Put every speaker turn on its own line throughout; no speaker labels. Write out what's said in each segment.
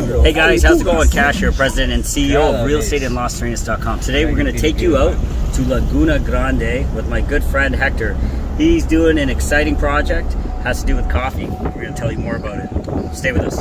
Hey guys, how's it going? Kash here, President and CEO of realestateinlasterrenas.com. Today we're going to take you out to Laguna Grande with my good friend Hector. He's doing an exciting project, has to do with coffee. We're going to tell you more about it. Stay with us.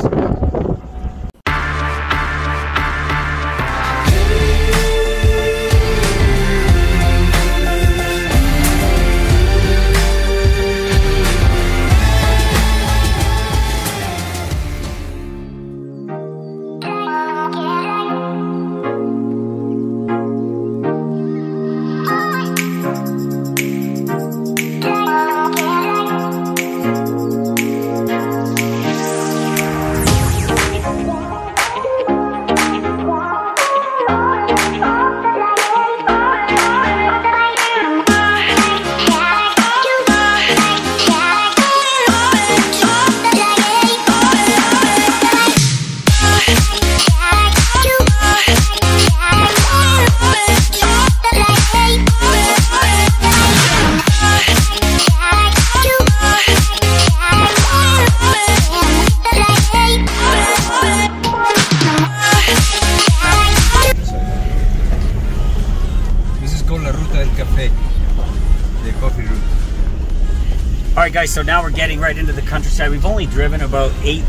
Alright guys, so now we're getting right into the countryside. We've only driven about 8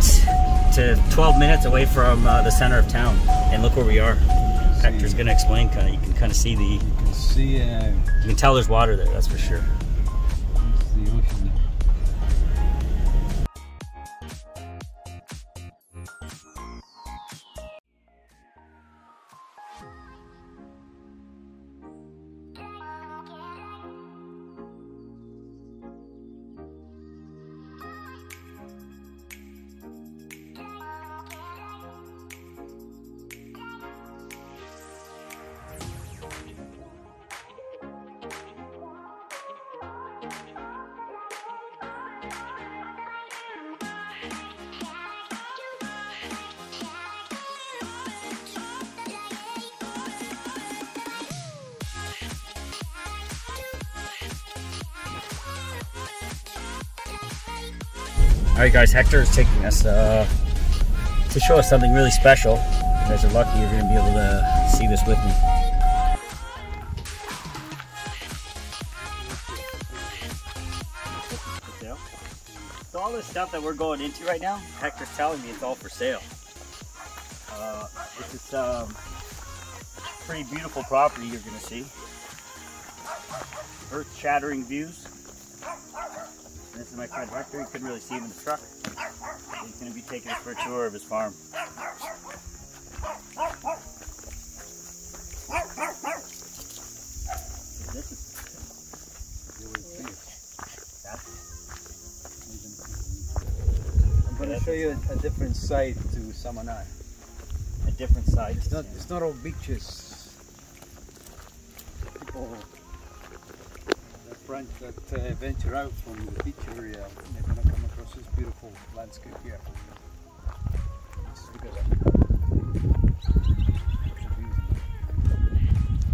to 12 minutes away from the center of town. And look where we are. Hector's going to explain, kind of. You can kind of see the... You can see... you can tell there's water there, that's for sure.
It's the ocean.
Alright guys, Hector is taking us to show us something really special. You guys are lucky you're going to be able to see this with me. So all this stuff that we're going into right now, Hector's telling me it's all for sale. This is pretty beautiful property you're going to see. Earth-shattering views. This is my friend Hector. You couldn't really see him in the truck. He's going to be taking us for a tour of his farm.
I'm going to show you a different side to Shawnna.
A different side?
It's not all beaches. People that venture out from the beach area, they're going to come across this beautiful landscape here.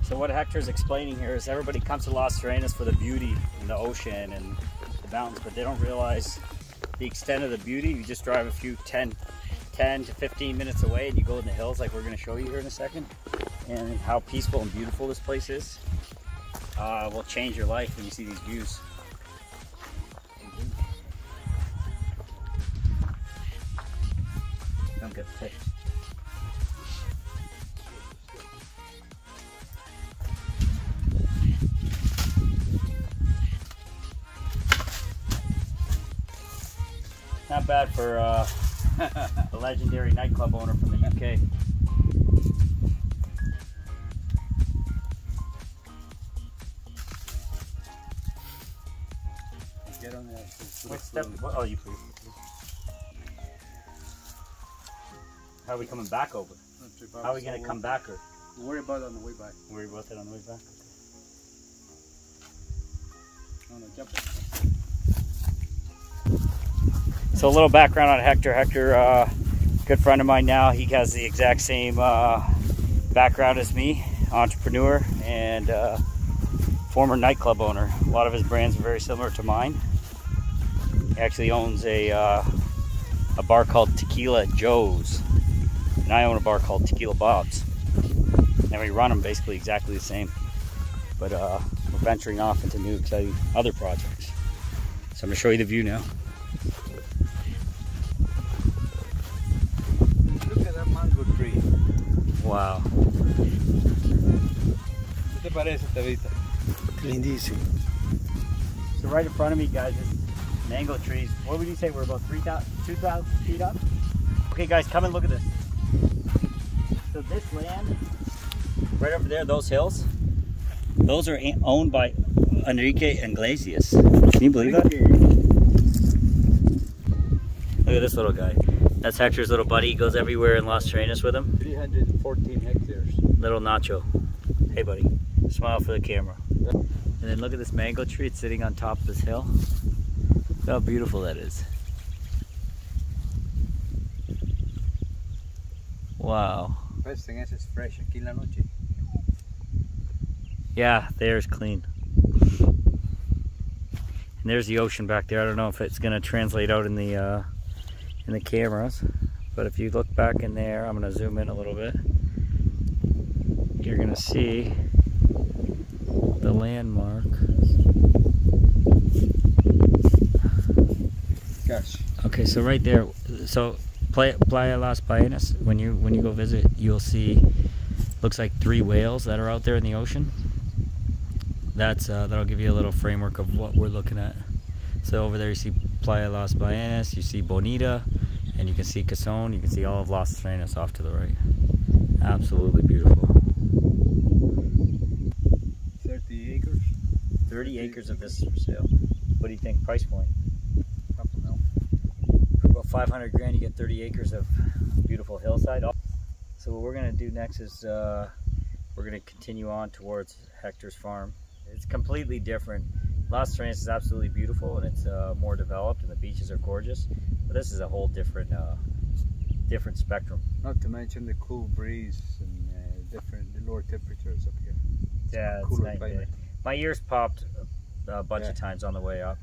So what Hector's explaining here is everybody comes to Las Terrenas for the beauty and the ocean and the mountains, but they don't realize the extent of the beauty. You just drive a few 10 to 15 minutes away and you go in the hills like we're going to show you here in a second, and how peaceful and beautiful this place is. Will change your life when you see these views. Don't get sick. Not bad for a legendary nightclub owner from the UK.
Get on there.
What step? What, oh, you please. How are we coming back over? How are we going to come back? Or?
We'll worry about it on the way back.
Worry about that on the way back?
Okay. No, jump in.
So a little background on Hector. Hector, good friend of mine now. He has the exact same background as me, entrepreneur and former nightclub owner. A lot of his brands are very similar to mine. He actually owns a bar called Tequila Joe's. And I own a bar called Tequila Bob's. And we run them basically exactly the same. But we're venturing off into new exciting other projects. So I'm going to show you the view now.
Look at that mango tree.
Wow.
¿Qué te parece esta vista? Lindísimo.
So right in front of me, guys, is mango trees. What would you say? We're about 2,000 feet up? Okay, guys, come and look at this. So this land, right over there, those hills, those are owned by Enrique Iglesias. Can you believe that? Look at this little guy. That's Hector's little buddy. He goes everywhere in Las Terrenas with him.
314 hectares.
Little Nacho. Hey, buddy. Smile for the camera. And then look at this mango tree. It's sitting on top of this hill. Look how beautiful that is. Wow.
Best thing is it's fresh aquí en la noche.
Yeah, there's clean. And there's the ocean back there. I don't know if it's gonna translate out in the cameras, but if you look back in there, I'm gonna zoom in a little bit. You're gonna see the landmark.
Kash.
Okay, so right there, so Playa Las Ballenas, when you go visit, you'll see, looks like 3 whales that are out there in the ocean. That'll give you a little framework of what we're looking at. So over there you see Playa Las Ballenas, you see Bonita, and you can see Cason, you can see all of Las Terrenas off to the right. Absolutely beautiful.
30 acres.
30 acres of this is for sale. What do you think, price point?
Up and down.
For about 500 grand, you get 30 acres of beautiful hillside. So what we're gonna do next is we're gonna continue on towards Hector's farm. It's completely different. Las Terrenas is absolutely beautiful and it's more developed and the beaches are gorgeous. But this is a whole different different spectrum.
Not to mention the cool breeze and the lower temperatures up here.
Yeah, it's night and day. My ears popped a bunch of times on the way up.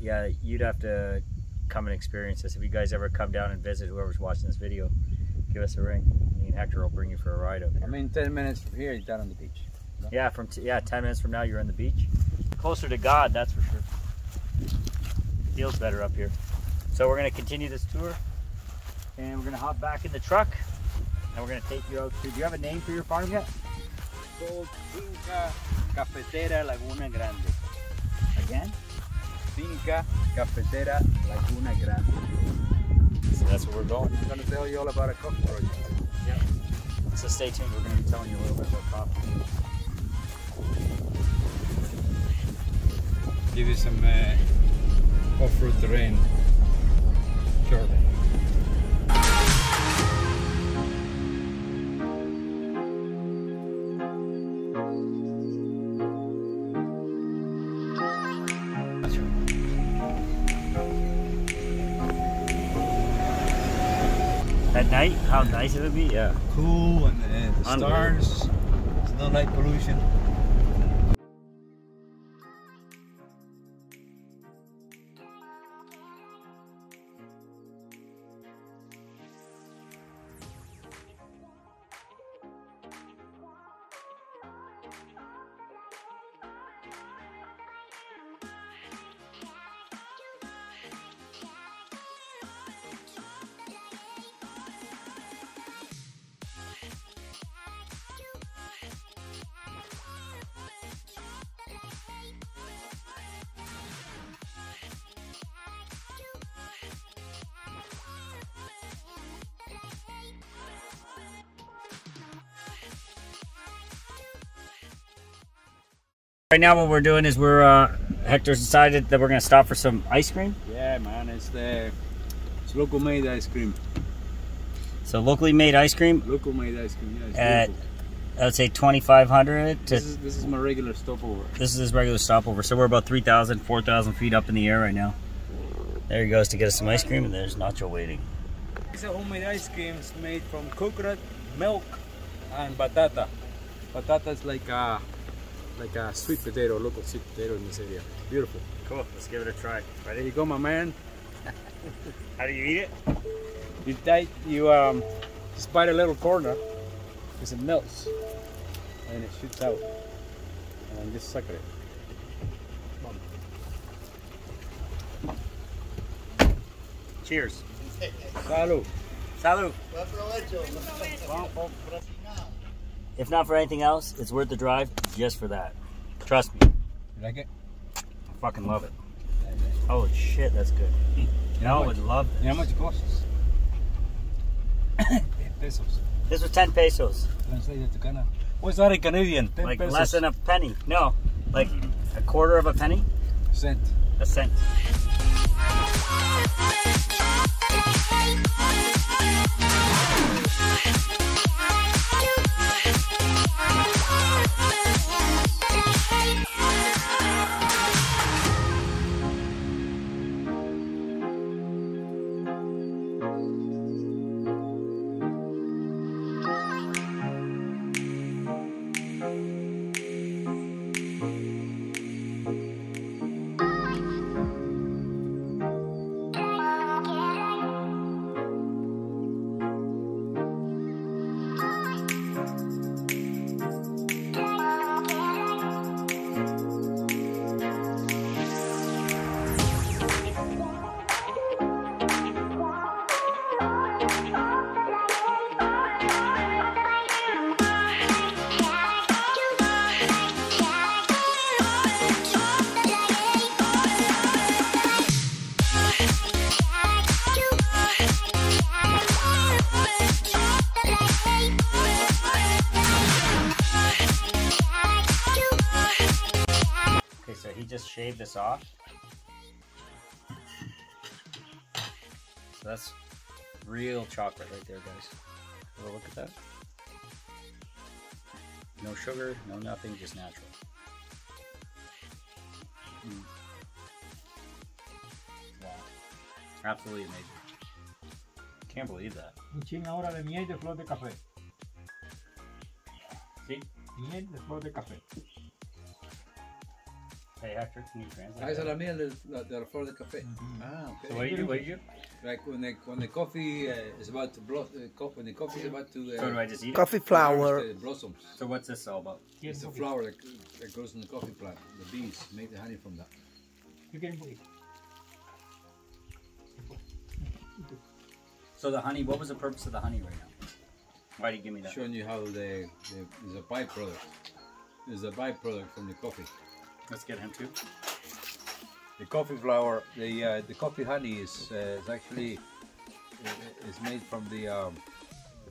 Yeah, you'd have to come and experience this. If you guys ever come down and visit, whoever's watching this video, give us a ring. Me and Hector will bring you for a ride up here.
I mean, 10 minutes from here, you're down on the beach. No?
Yeah, 10 minutes from now, you're on the beach. Closer to God, that's for sure. Feels better up here. So we're gonna continue this tour, and we're gonna hop back in the truck, and we're gonna take you out to. Do you have a name for your farm yet?
It's called Finca Cafetera Laguna Grande.
Again?
Finca Cafetera Laguna Grande.
So that's where we're going.
I'm going to tell you all about a coffee project.
Yeah. So stay tuned. We're going to be telling you a little bit about coffee.
Give you some off-road terrain shortly.
At night, how nice it would be, yeah.
Cool, and the stars, there's no light pollution.
Right now what we're doing is Hector's decided that we're going to stop for some ice cream.
Yeah, man, it's local made ice cream.
So locally made ice cream.
Local made ice cream, yeah.
At, I would say 2,500 to...
This is my regular stopover.
This is his regular stopover. So we're about 3,000, 4,000 feet up in the air right now. There he goes to get us some ice cream, and there's Nacho waiting.
It's a homemade ice cream. It's made from coconut, milk, and batata. Batata is like a sweet potato, local sweet potato in this area. Beautiful.
Cool. Let's give it a try. Ready?
There you go, my man.
How do you eat it?
You just bite a little corner because it melts and it shoots out, and then just suck it.
Cheers.
Salud.
Salud. If not for anything else, it's worth the drive just for that. Trust me.
You like it?
I fucking love it. Holy shit, that's good. I would love this.
You know how much it costs? 10 pesos.
This was 10 pesos.
Translated to Canada. What's that in Canadian? 10
like
pesos.
less than a penny. No, like a quarter of a penny?
Cent.
A cent. So he just shaved this off. So that's real chocolate right there, guys. Have a look at that. No sugar, no nothing, just natural. Wow. Absolutely amazing. Can't believe that.
Un chin ahora de miel de flor de café.
See?
Miel de flor de café.
Hey Hector, can you translate?
Esa es la miel de la flor de café. Ah, okay.
So what do you do? What do you do?
Like when the coffee is about to blossom, when the coffee is about to
So do I just eat it?
Coffee flower.
it blossoms.
So what's this all about?
It's the flower that grows in the coffee plant. The bees make the honey from that.
You can eat.
So the honey, what was the purpose of the honey right now? Why do you give me that?
Showing you how there's a byproduct. There's a byproduct from the coffee.
Let's get him too.
The coffee flower, the coffee honey is actually is made from the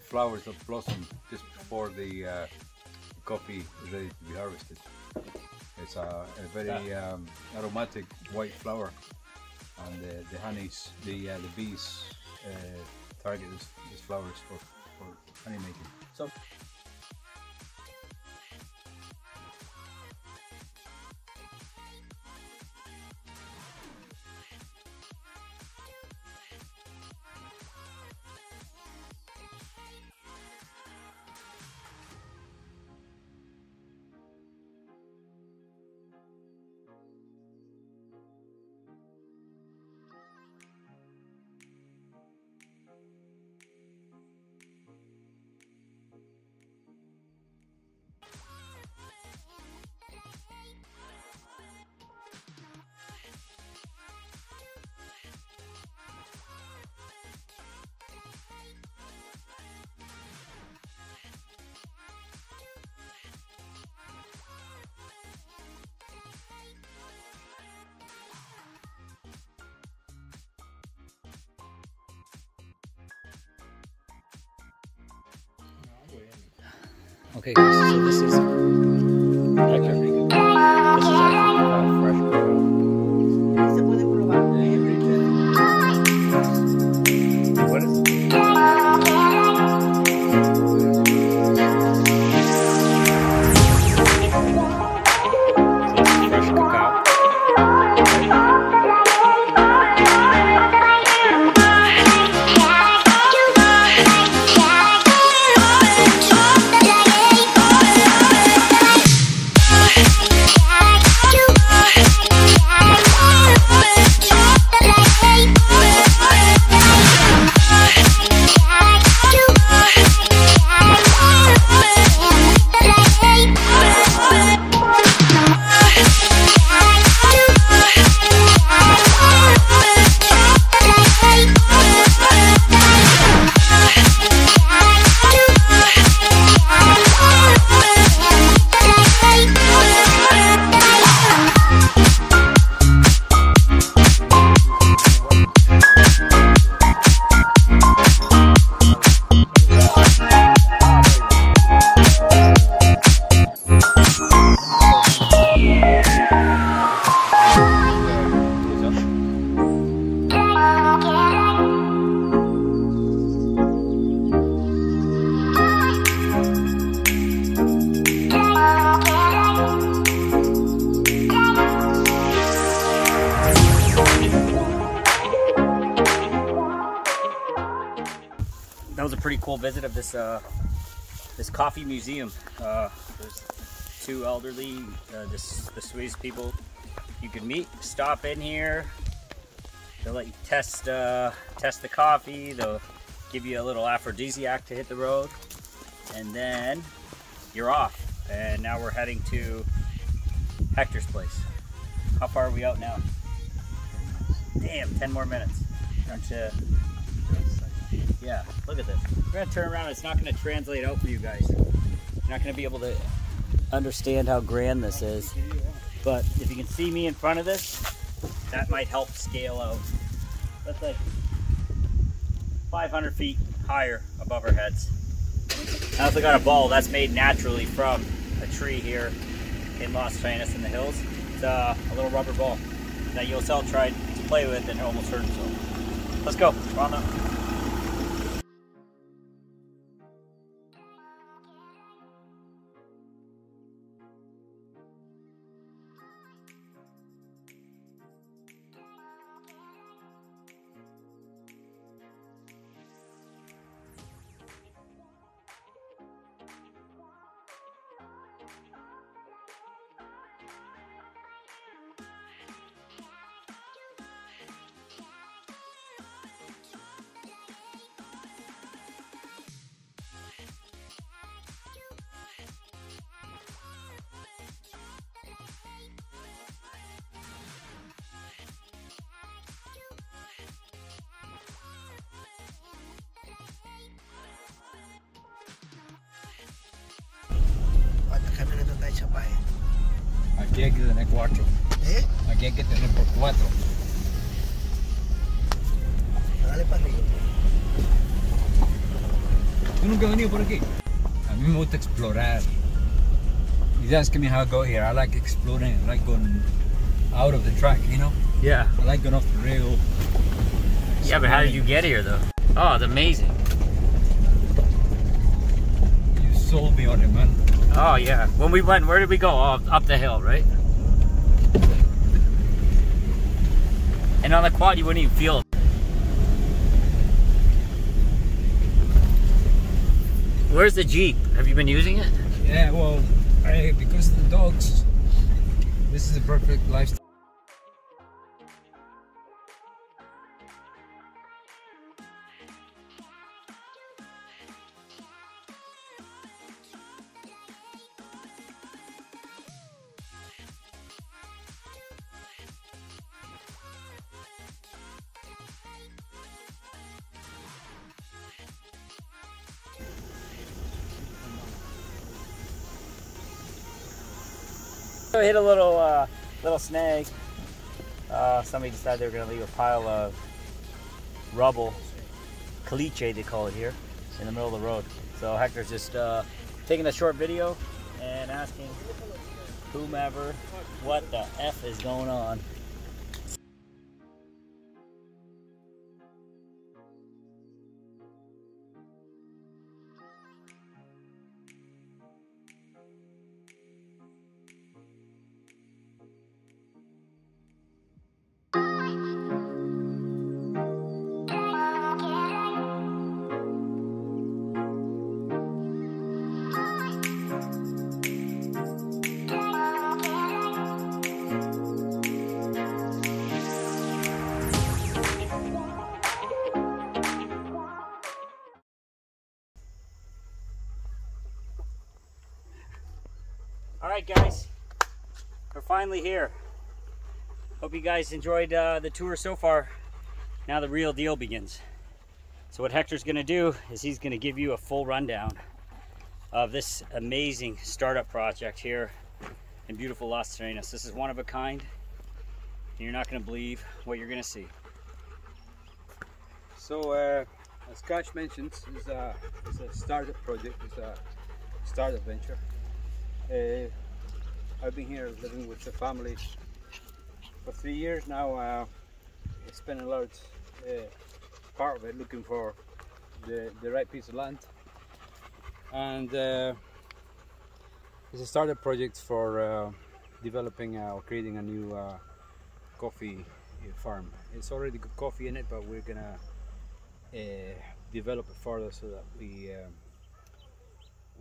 flowers that blossom just before the coffee is ready to be harvested. It's a very aromatic white flower, and the honeys, the bees target these flowers for honey making.
So. Okay guys, so this is Hector. This is actually fresh cocoa.
Se puede probar.
What is it? So this is fresh cacao. cool visit of this this coffee museum. There's two elderly, the sweetest people you could meet. Stop in here. They'll let you test the coffee. They'll give you a little aphrodisiac to hit the road, and then you're off. And now we're heading to Hector's place. How far are we out now? Damn, 10 more minutes. Yeah, look at this. We're gonna turn around. It's not gonna translate out for you guys. You're not gonna be able to understand how grand this is. But if you can see me in front of this, that might help scale out. That's like 500 feet higher above our heads. I also got a ball that's made naturally from a tree here in Las Terrenas in the hills. It's a little rubber ball that Yosel tried to play with and almost hurt himself. Let's go. We're on the...
Aquí hay que tener 4. Aquí hay que tener por 4.
Dale para arriba.
¿Tú nunca has venido por aquí? A mí me gusta explorar. You asking me how I got here. I like exploring. I like going out of the track, you know?
Yeah.
I like going off the rail.
Yeah, but how did you get here though? Oh, it's amazing.
You sold me on it, man.
Oh yeah. When we went, where did we go? Oh, up the hill, right? And on the quad, you wouldn't even feel it. Where's the Jeep? Have you been using it?
Yeah, well, because of the dogs, this is the perfect lifestyle.
So we hit a little snag. Somebody decided they were going to leave a pile of rubble, caliche they call it here, in the middle of the road. So Hector's just taking a short video and asking whomever what the F is going on. Alright guys, we're finally here. Hope you guys enjoyed the tour so far. Now the real deal begins. So what Hector's going to do is he's going to give you a full rundown of this amazing startup project here in beautiful Las Terrenas. This is one of a kind, and you're not going to believe what you're going to see.
So, as Kash mentioned, it's a startup project, it's a startup venture. I've been here living with the family for 3 years now. I spent a large part of it looking for the right piece of land, and it's a startup project for developing or creating a new coffee farm. It's already got coffee in it, but we're gonna develop it further so that we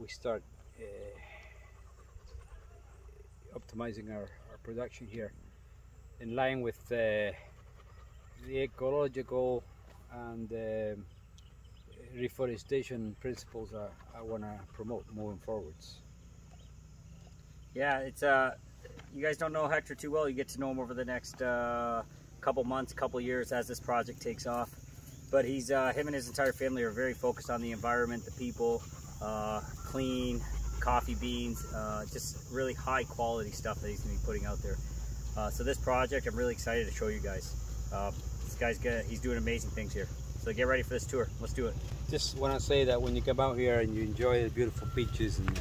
start optimizing our production here in line with the ecological and reforestation principles I want to promote moving forwards.
Yeah, it's you guys don't know Hector too well. You get to know him over the next couple months, couple years as this project takes off. But he's him and his entire family are very focused on the environment, the people, clean coffee beans, just really high quality stuff that he's going to be putting out there. So this project, I'm really excited to show you guys. This guy's he's doing amazing things here. So get ready for this tour. Let's do it.
Just want to say that when you come out here and you enjoy the beautiful beaches and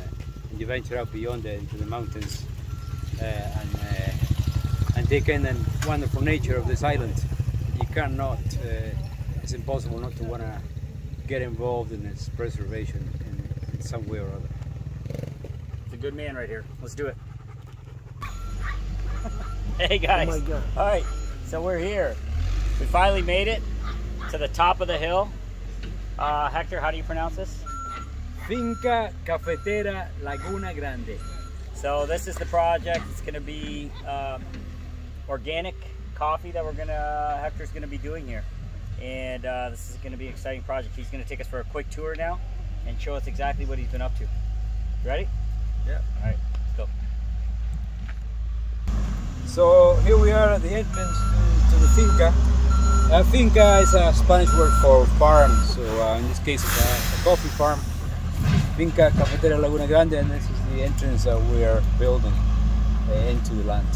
you venture out beyond it into the mountains and take in the wonderful nature of this island, you cannot, it's impossible not to want to get involved in its preservation in some way or other.
It's a good man right here. Let's do it. Hey guys.
Oh my God.
All right, so we're here. We finally made it to the top of the hill. Hector, how do you pronounce this?
Finca Cafetera Laguna Grande.
So this is the project. It's going to be organic coffee that Hector's going to be doing here. And this is going to be an exciting project. He's going to take us for a quick tour now and show us exactly what he's been up to. Ready?
Yeah.
All right, let's go.
So here we are at the entrance to the finca. Finca is a Spanish word for farm, so in this case it's a coffee farm. Finca Cafetera Laguna Grande, and this is the entrance that we are building into the land.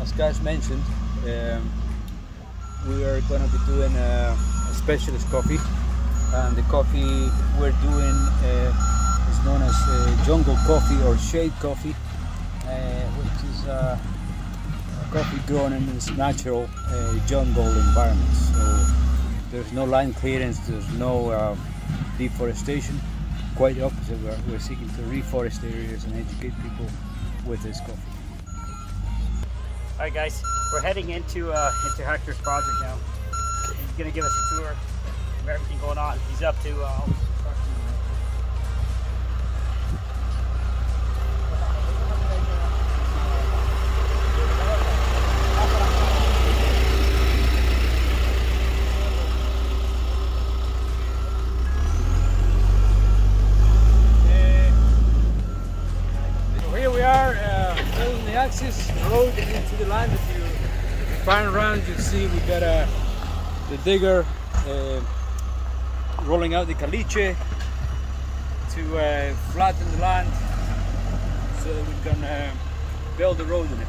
As Kash mentioned, we are going to be doing a specialist coffee, and the coffee we're doing is known as jungle coffee or shade coffee, which is coffee grown in this natural jungle environment. So there's no land clearance, there's no deforestation. Quite the opposite, we're seeking to reforest areas and educate people with this coffee.
All right, guys, we're heading into Hector's project now. He's going to give us a tour of everything going on. He's up to
access road into the land. If you pan around, you see we got the digger rolling out the caliche to flatten the land so that we can build a road in it.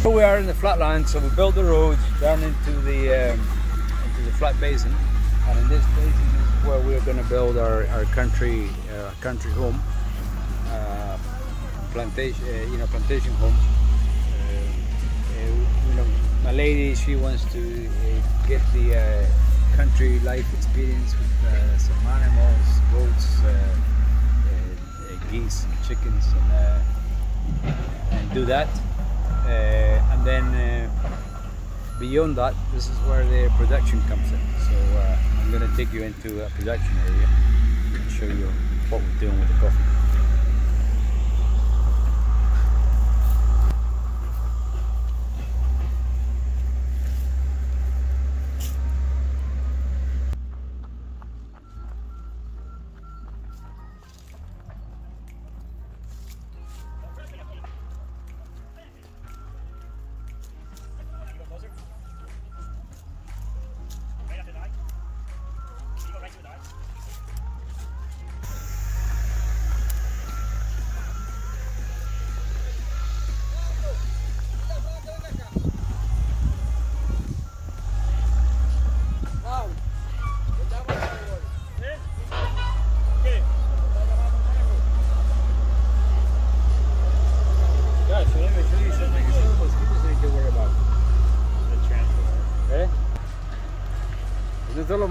We are in the flatland, so we built the road down into the flat basin, and in this basin is where we're going to build our country home, plantation, plantation home. My lady, she wants to get the country life experience with some animals, goats, geese, and chickens, and do that. And then beyond that, this is where the production comes in. So I'm going to take you into a production area and show you what we're doing with the coffee.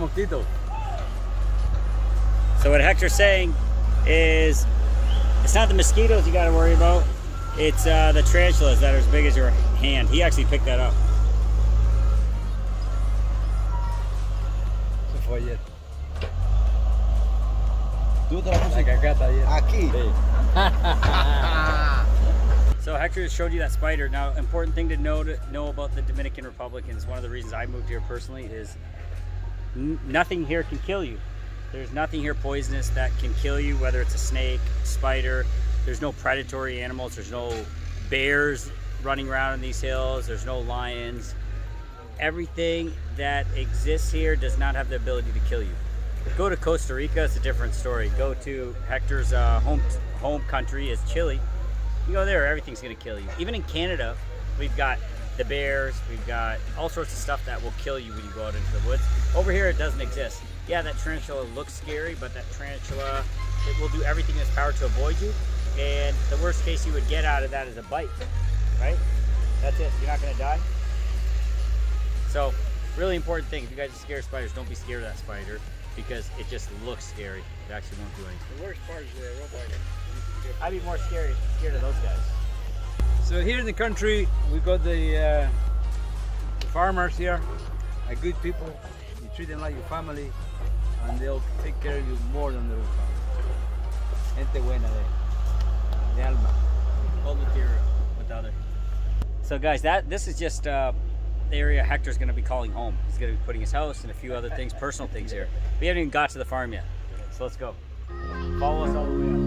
mosquito.
So what Hector's saying is, it's not the mosquitoes you got to worry about. It's the tarantulas that are as big as your hand. He actually picked that up.
Eso fue ayer.
Tú te la
La
pusiste
cacata ayer.
aquí.
So Hector showed you that spider. Now, important thing to know about the Dominican Republic, and it's one of the reasons I moved here personally, is nothing here can kill you. There's nothing here poisonous that can kill you, whether it's a snake, spider. There's no predatory animals. There's no bears running around in these hills. There's no lions. Everything that exists here does not have the ability to kill you. Go to Costa Rica, it's a different story. Go to Hector's home country is Chile. You go there, everything's gonna kill you. Even in Canada, we've got the bears, we've got all sorts of stuff that will kill you when you go out into the woods. Over here, it doesn't exist. Yeah, that tarantula looks scary, but that tarantula, it will do everything in its power to avoid you. And the worst case you would get out of that is a bite, right? That's it, you're not gonna die. So, really important thing, if you guys are scared of spiders, don't be scared of that spider, because it just looks scary. It actually won't do anything.
The worst part is the road rider.
I'd be more scared of those guys.
So here in the country, we got the farmers here, are good people. You treat them like your family, and they'll take care of you more than their own family. Gente buena de alma.
Hold with the other. So guys, this is just the area Hector's going to be calling home. He's going to be putting his house and a few other things, personal things here. We haven't even got to the farm yet, so let's go. Follow us all the way up.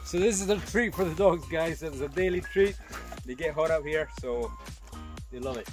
So this is a treat for the dogs, guys. It's a daily treat. They get hot up here, so they love it.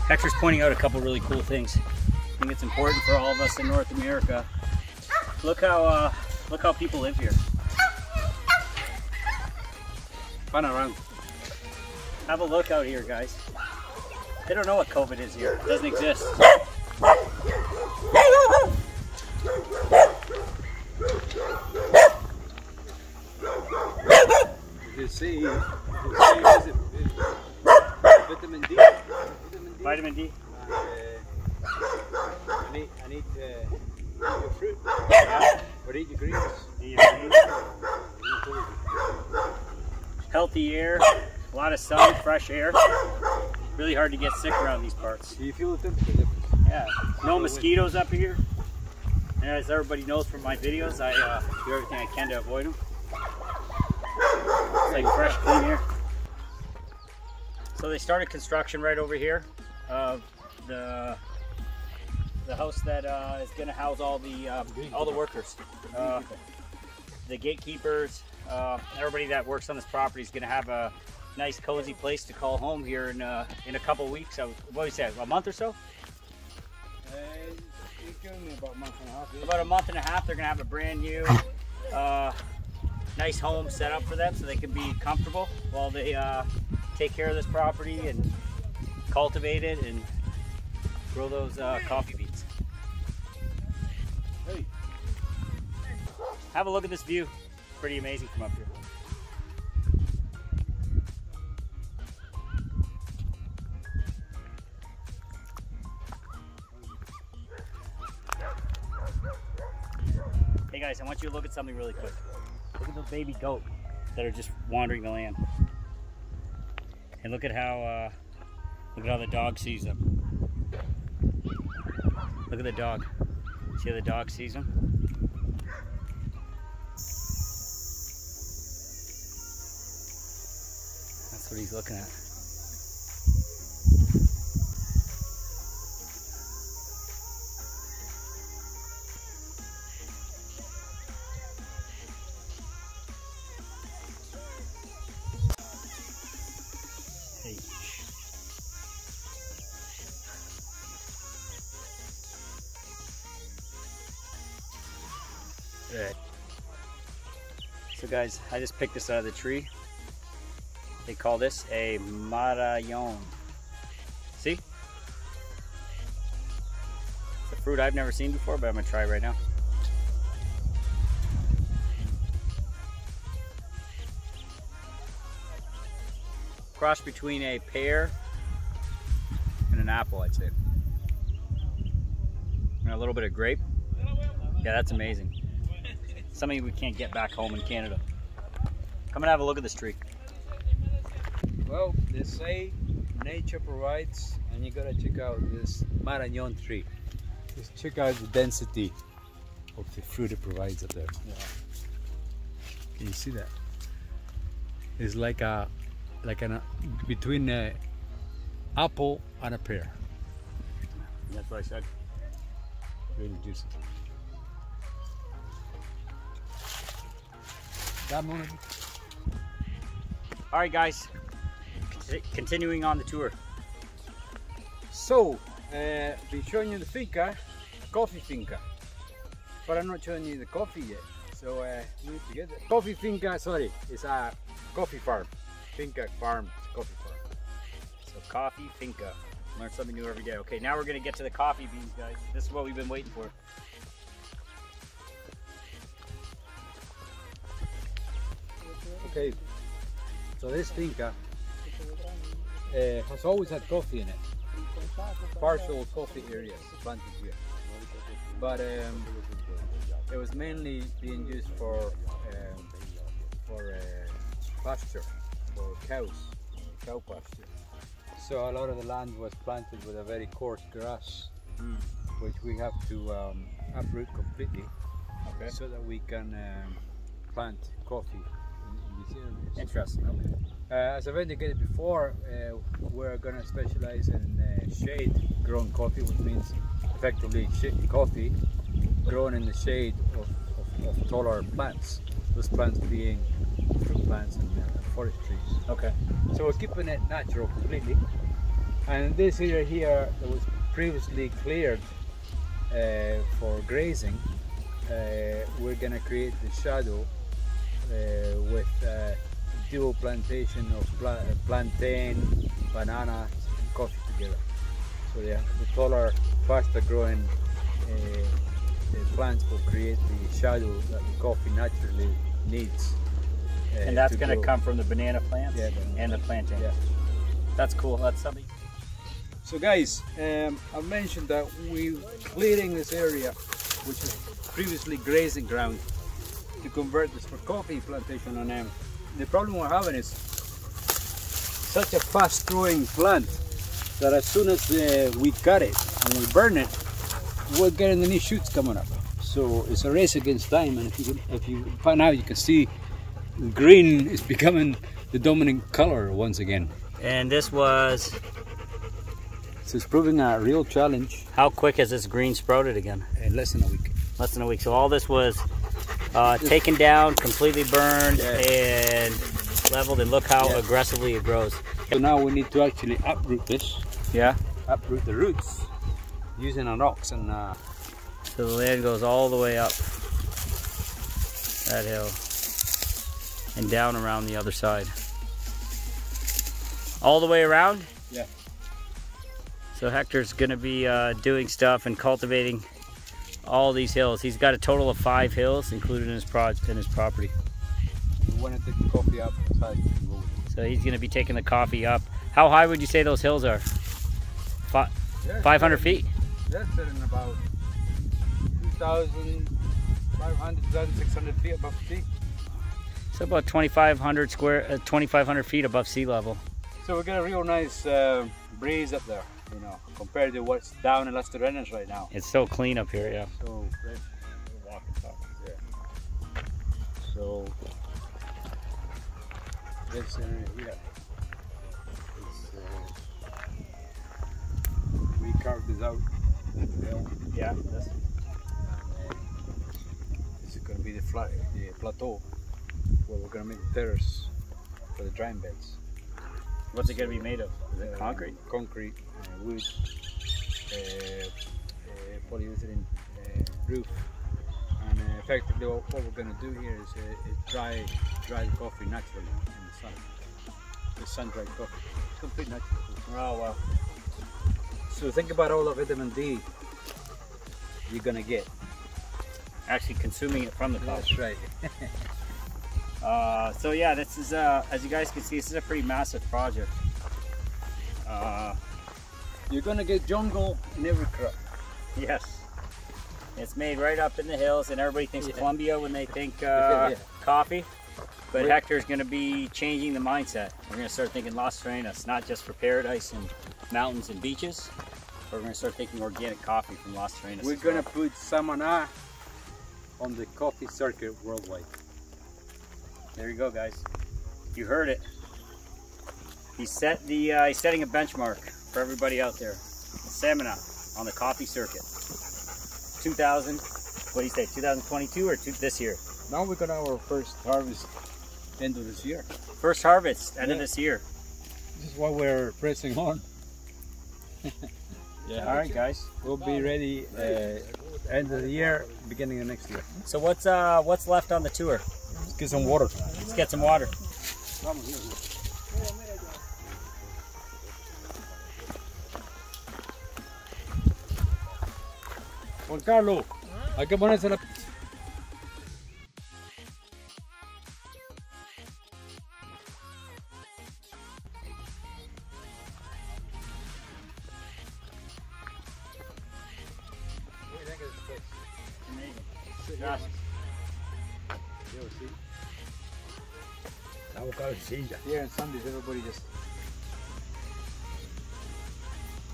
Hector's pointing out a couple really cool things. I think it's important for all of us in North America. Look how people live here.
Fun around.
Have a look out here, guys. They don't know what COVID is here. It doesn't exist.
You see, vitamin D.
Vitamin D.
I need your fruit.
Yeah.
Or eat your greens.
Healthy air, a lot of sun, fresh air. Really hard to get sick around these parts.
Do you feel the temperature difference?
Yeah. No mosquitoes up here. And as everybody knows from my videos, I do everything I can to avoid them. It's like fresh, clean air. So they started construction right over here of the house that is going to house all the workers. the gatekeepers, everybody that works on this property is going to have a nice cozy place to call home here in a couple weeks. So what do you say, a month or so?
It's giving me about a month and a half.
About a month and a half, they're going to have a brand new nice home set up for them so they can be comfortable while they take care of this property and cultivate it and grow those coffee beans.
Hey.
Have a look at this view. Pretty amazing from up here. Hey guys, I want you to look at something really quick. Look at those baby goat that are just wandering the land. And look at how the dog sees them. Look at the dog. See how the dog sees them? That's what he's looking at. Good. So guys, I just picked this out of the tree. They call this a marañón. See? It's a fruit I've never seen before, but I'm gonna try it right now. Cross between a pear and an apple, I'd say. And a little bit of grape. Yeah, that's amazing. Something we can't get back home in Canada. Come and have a look at this tree.
Well, they say nature provides, and you gotta check out this marañón tree. Just check out the density of the fruit it provides up there. Yeah. Can you see that? It's like between an apple and a pear.
That's what I said.
Really juicy.
All right, guys. Continuing on the tour.
So, been showing you the finca, coffee finca, but I'm not showing you the coffee yet. So we need to get it. Coffee finca. Sorry, it's a coffee farm. Finca farm, coffee farm.
So coffee finca. Learn something new every day. Okay, now we're gonna get to the coffee beans, guys. This is what we've been waiting for.
Okay, so this finca has always had coffee in it. Partial coffee areas planted here, but it was mainly being used for pasture, for cows, cow pasture. So a lot of the land was planted with a very coarse grass, which we have to uproot completely,
Okay.
so that we can plant coffee in these areas.
Interesting. Okay.
As I've indicated before, we're going to specialize in shade-grown coffee, which means effectively coffee grown in the shade of taller plants. Those plants being fruit plants and forest trees.
Okay.
So we're keeping it natural completely. And this area here that was previously cleared for grazing, we're going to create the shadow with dual plantation of plantain, banana, and coffee together. So yeah, the taller, faster growing plants will create the shadow that the coffee naturally needs.
And that's going to
grow.
come from the banana plants,
Yeah,
and the plantain.
Yeah.
That's cool. That's something.
So guys, I mentioned that we're clearing this area, which is previously grazing ground, to convert this for coffee plantation on them. The problem we're having is such a fast growing plant that as soon as we cut it and we burn it, we're getting the new shoots coming up. So it's a race against time, and if you find out, you can see green is becoming the dominant color once again.
And this was,
So it's proving a real challenge
how quick has this green sprouted again?
in less than a week.
Less than a week. So all this was taken down, completely burned, and leveled, and look how aggressively it grows.
So now we need to actually uproot this.
Yeah.
Uproot the roots using an ox and.
So the land goes all the way up that hill and down around the other side. All the way around?
Yeah.
So Hector's gonna be doing stuff and cultivating all these hills. He's got a total of 5 hills included in his property.
We want to take the coffee up outside.
So he's gonna be taking the coffee up. How high would you say those hills are? 500 feet?
That's in about 2,500, 2,600 feet above sea.
So about 2,500 feet above sea level.
So we get a real nice breeze up there, you know, compared to what's down in Las Terrenas right now.
It's so clean up here, yeah.
So let's walk and talk. Yeah. So this area here, we carved this out.
Yeah.
This is going to be the plateau where we're going to make the terrace for the drying beds.
What's it going to be made of? Is it concrete?
Concrete, wood, polyurethane roof, and effectively what we're going to do here is dry the coffee naturally in the sun. The sun-dried coffee. It's completely natural.
Oh wow.
So think about all the vitamin D you're going to get.
Actually consuming it from the coffee.
That's right.
So yeah, this is as you guys can see, this is a pretty massive project.
You're gonna get jungle in every crop.
Yes, it's made right up in the hills, and everybody thinks Colombia when they think coffee. But Hector's gonna be changing the mindset. We're gonna start thinking Las Terrenas, not just for paradise and mountains and beaches. We're gonna start thinking organic coffee from Las Terrenas.
We're gonna put Shawnna on the coffee circuit worldwide.
There you go, guys. You heard it. He's setting a benchmark for everybody out there. Shawnna on the coffee circuit. 2022 or this year?
Now we're gonna have our first harvest end of this year.
First harvest end of this year.
This is what we're pressing on.
Yeah. All right, guys.
We'll be ready end of the year, beginning of next year.
So what's left on the tour?
Let's get some water.
Let's get some water.
Juan Carlos, hay que ponerse la... Here on Sundays, everybody just...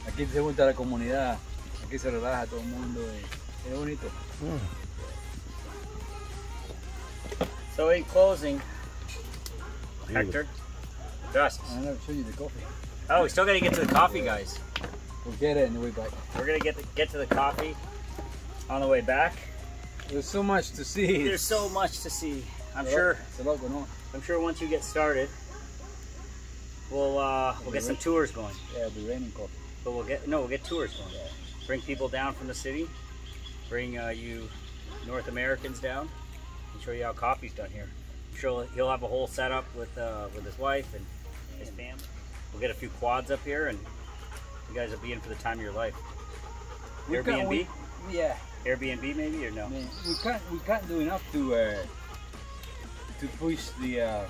Aquí se junta la comunidad, aquí se relaja todo el mundo, es bonito.
So in closing, Hector, Gus.
I never showed you the coffee.
Oh, we still gotta get to the coffee, guys.
We'll get it on the way back.
We're gonna get to the coffee on the way back.
There's so much to see.
There's so much to see. I'm sure.
It's a lot going on.
I'm sure once you get started, we'll get some tours going.
Yeah, it'll be raining coffee.
But we'll get tours going. Yeah. Bring people down from the city. Bring you North Americans down and show you how coffee's done here. I'm sure he'll have a whole setup with his wife and his family. We'll get a few quads up here, and you guys will be in for the time of your life. Airbnb?
Yeah.
Airbnb maybe, or no?
Man, we can't do enough to push the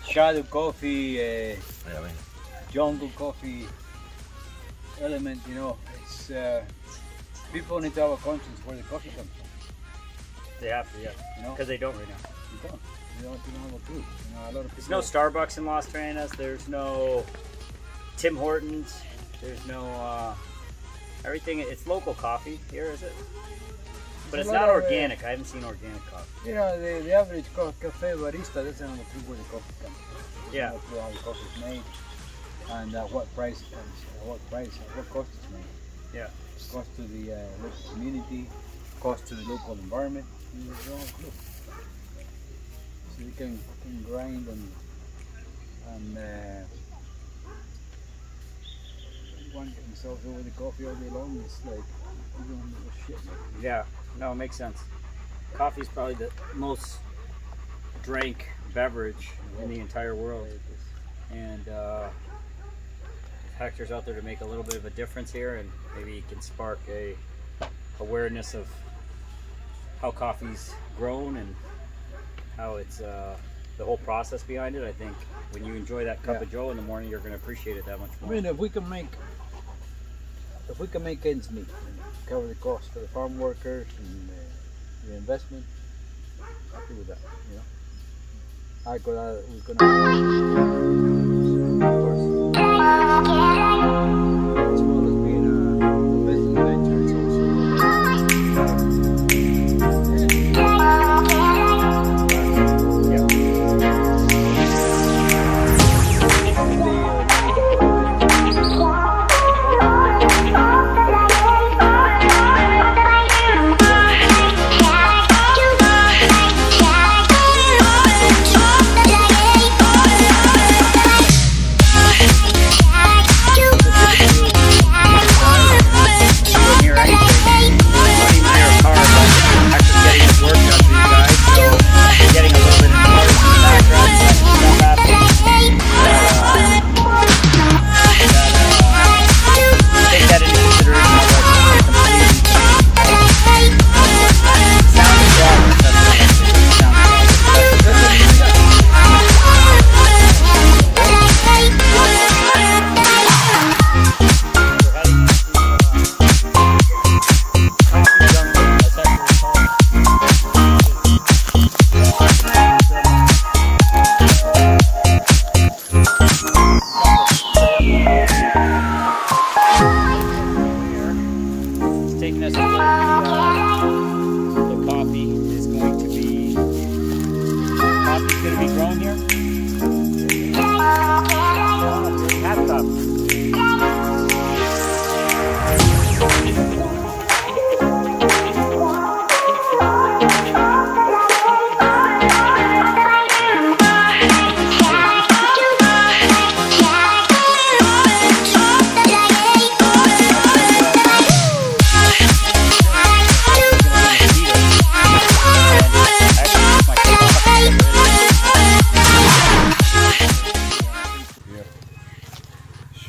shadow coffee, jungle coffee element. You know, it's people need to have a conscience where the coffee comes from.
They have to, yeah.
You know,
because they don't right now.
you don't. You don't have a clue. You know, a lot of
There's
people.
no Starbucks in Las Terrenas. There's no Tim Hortons. There's no everything. It's local coffee here, is it? But it's not organic. I haven't seen organic coffee.
You know, the average cafe barista doesn't have a clue where the coffee comes from.
Yeah.
Doesn't have a clue how the coffee is made, and at what price it comes, at what cost it's made.
Yeah.
Cost to the local community, cost to the local environment. So you can grind and one get themselves over the coffee all day long. It's like you don't know shit.
Yeah, no, it makes sense. Coffee is probably the most drank beverage in the entire world, and Hector's out there to make a little bit of a difference here, and maybe he can spark a awareness of how coffee's grown and how it's the whole process behind it. I think when you enjoy that cup of Joe in the morning, you're going to appreciate it that much more.
I mean, if we can make ends meet and cover the cost for the farm workers and the investment, happy with that, you know. I got out, we're gonna, of course, as well as being a business venture, it's also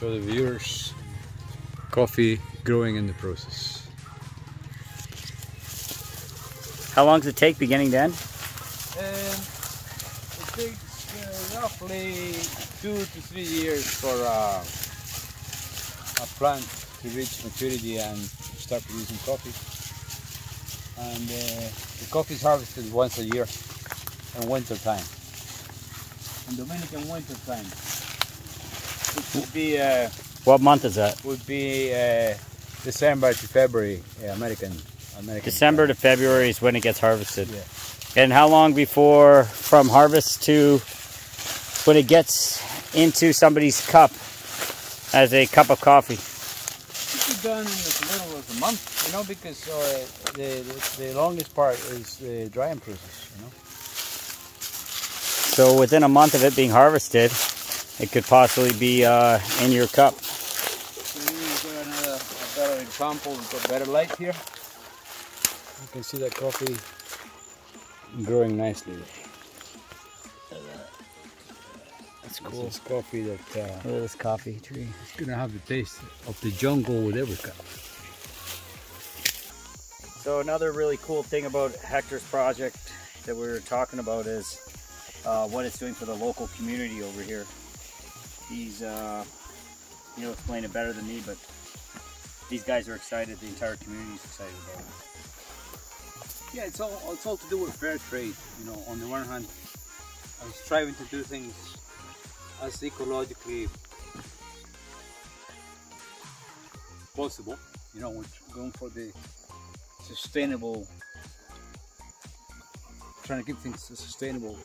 show the viewers coffee growing in the process.
How long does it take beginning to end?
It takes roughly 2 to 3 years for a plant to reach maturity and start producing coffee. And the coffee is harvested once a year in winter time. In Dominican winter time, it would be
What month is that?
would be December to February, American.
December to February is when it gets harvested.
Yeah.
And how long before from harvest to when it gets into somebody's cup as a cup of coffee?
It could be done in as little as a month, you know, because the longest part is the drying process, you know.
So within a month of it being harvested, it could possibly be in your cup.
So we've got a better example. We've got better light here. You can see that coffee growing nicely.
That's cool.
This is coffee that
Look at this coffee tree.
is going to have the taste of the jungle with every cup.
So another really cool thing about Hector's project that we were talking about is what it's doing for the local community over here. He's, he'll explain it better than me, but these guys are excited. The entire community is excited about it.
Yeah, it's all to do with fair trade. You know, on the one hand, I'm striving to do things as ecologically possible. You know, we're going for the sustainable, trying to keep things as sustainable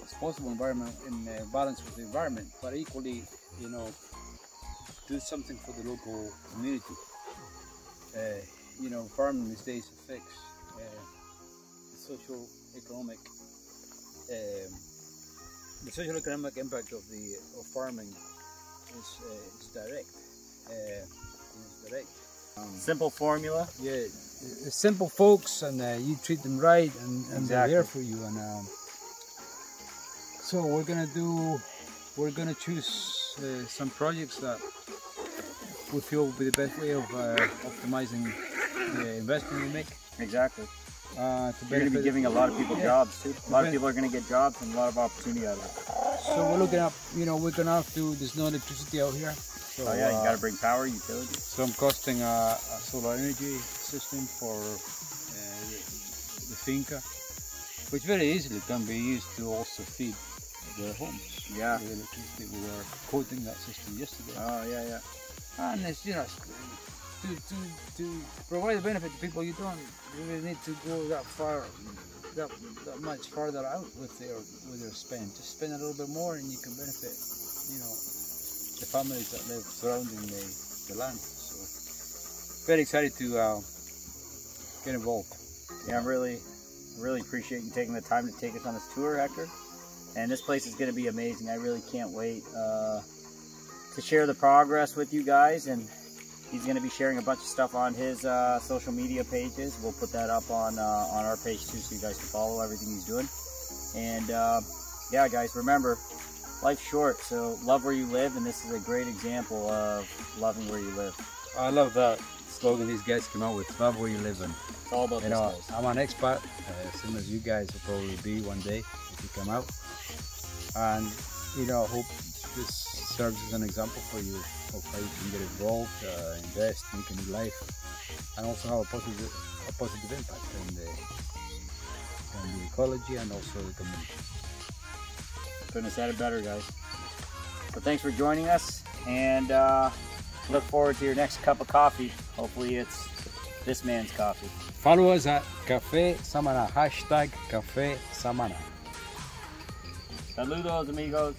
as possible, environment in balance with the environment, but equally, you know, do something for the local community. You know, farming these days affects socio-economic impact of farming is direct.
Simple formula.
Yeah, it's simple folks, and you treat them right, and
Exactly.
they're here for you. And so we're gonna choose some projects that we feel will be the best way of optimizing the investment we make.
Exactly.
To
You're going to be
benefit-
giving a lot of people jobs too. A lot of people are going to get jobs and a lot of opportunity out of it.
So we're looking up, we're gonna have to. There's no electricity out here. So,
Oh yeah, you got to bring power, utilities.
So I'm costing a solar energy system for the finca, which very easily can be used to also feed their homes.
Yeah.
With electricity. We were quoting that system yesterday.
Oh yeah.
And it's, to provide the benefit to people, you don't really need to go that far, that much farther out with their spend. Just spend a little bit more, and you can benefit, the families that live surrounding the land. So very excited to get involved.
Yeah, I really appreciate you taking the time to take us on this tour, Hector. And this place is going to be amazing. I really can't wait to share the progress with you guys. And he's going to be sharing a bunch of stuff on his social media pages. We'll put that up on our page too, so you guys can follow everything he's doing. And yeah, guys, remember, life's short, so love where you live. And this is a great example of loving where you live.
I love that slogan these guys came out with, love where you live in.
It's all about this, guys.
I'm an expat, same as you guys will probably be one day if you come out. And, I hope this serves as an example for you of how you can get involved, invest, make a new life, and also have a positive impact on the ecology and also the community.
Couldn't have said it better, guys. So thanks for joining us, and look forward to your next cup of coffee. Hopefully it's this man's coffee.
Follow us at Café Samana, #Café Samana.
Saludos, amigos.